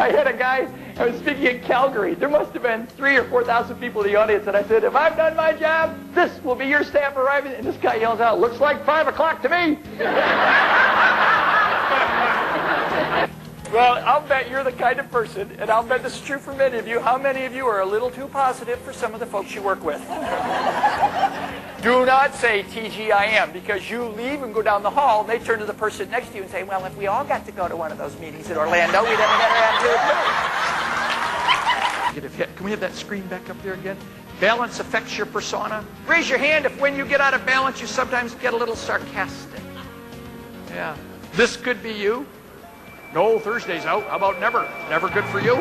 I had a guy, I was speaking in Calgary. There must have been 3,000 or 4,000 people in the audience, and I said, if I've done my job, this will be your staff arriving. And this guy yells out, looks like 5 o'clock to me. Well, I'll bet you're the kind of person, and I'll bet this is true for many of you, how many of you are a little too positive for some of the folks you work with? Do not say TGIM, because you leave and go down the hall, and they turn to the person next to you and say, well, if we all got to go to one of those meetings in Orlando, we'd have a better attitude. Can we have that screen back up there again? Balance affects your persona. Raise your hand if when you get out of balance, you sometimes get a little sarcastic. Yeah. This could be you. No, Thursday's out. How about never? Never good for you?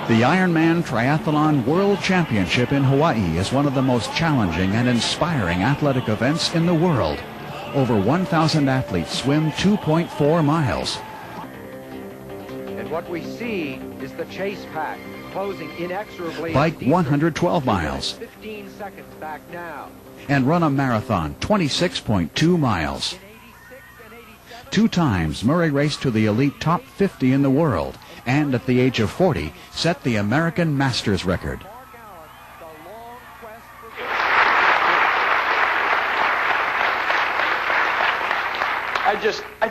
The Ironman Triathlon World Championship in Hawaii is one of the most challenging and inspiring athletic events in the world. Over 1,000 athletes swim 2.4 miles. And what we see is the chase pack closing inexorably. Bike 112 miles. 15 seconds back now. And run a marathon 26.2 miles. 2 times Murray raced to the elite top 50 in the world, and at the age of 40 set the American Masters record. I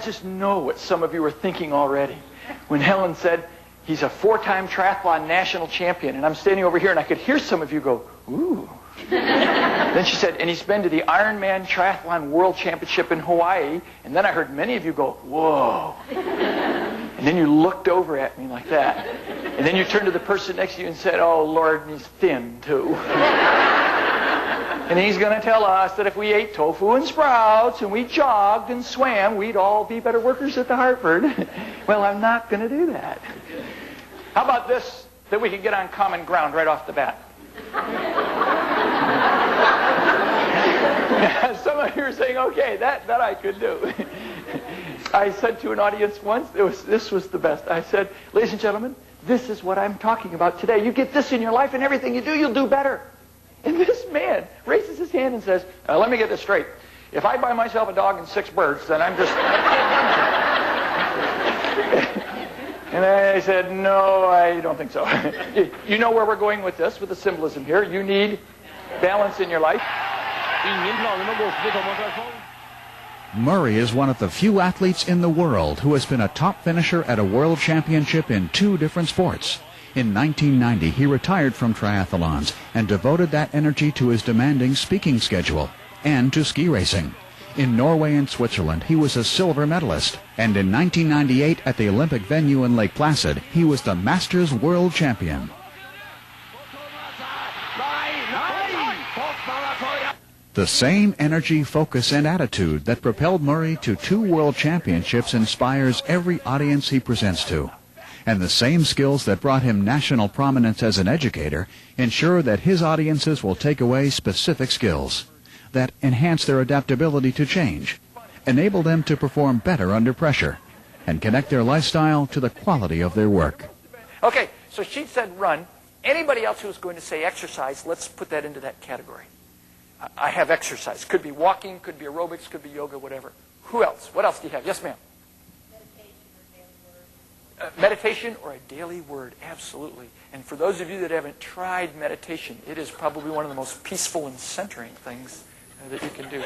just know what some of you are thinking already. When Helen said he's a 4-time triathlon national champion, and I'm standing over here and I could hear some of you go, ooh. Then she said, and he's been to the Ironman Triathlon World Championship in Hawaii, and then I heard many of you go, whoa. And then you looked over at me like that. And then you turned to the person next to you and said, oh, Lord, and he's thin, too. And he's going to tell us that if we ate tofu and sprouts and we jogged and swam, we'd all be better workers at the Hartford. Well, I'm not going to do that. How about this, that we can get on common ground right off the bat? Some of you are saying, okay, that I could do. I said to an audience once, this was the best. I said, ladies and gentlemen, this is what I'm talking about today. You get this in your life and everything you do, you'll do better. And this man raises his hand and says, let me get this straight. If I buy myself a dog and 6 birds, then I'm just... And I said, no, I don't think so. You know where we're going with this, with the symbolism here. You need balance in your life. Murray is one of the few athletes in the world who has been a top finisher at a world championship in 2 different sports. In 1990, he retired from triathlons and devoted that energy to his demanding speaking schedule and to ski racing. In Norway and Switzerland, he was a silver medalist, and in 1998 at the Olympic venue in Lake Placid, he was the Masters World Champion. The same energy, focus, and attitude that propelled Murray to 2 world championships inspires every audience he presents to. And the same skills that brought him national prominence as an educator ensure that his audiences will take away specific skills that enhance their adaptability to change, enable them to perform better under pressure, and connect their lifestyle to the quality of their work. Okay, so she said run. Anybody else who's going to say exercise, let's put that into that category. I have exercise. Could be walking, could be aerobics, could be yoga, whatever. Who else? What else do you have? Yes, ma'am. Meditation or a daily word, absolutely. And for those of you that haven't tried meditation, it is probably one of the most peaceful and centering things that you can do.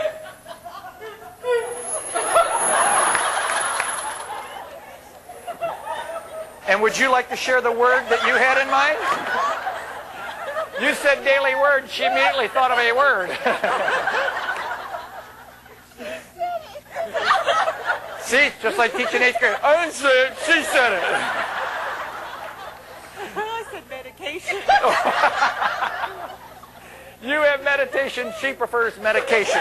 And would you like to share the word that you had in mind? You said daily word, she immediately thought of a word. See, just like teaching 8th grade. I didn't say it, she said it. I said medication. You have meditation, she prefers medication.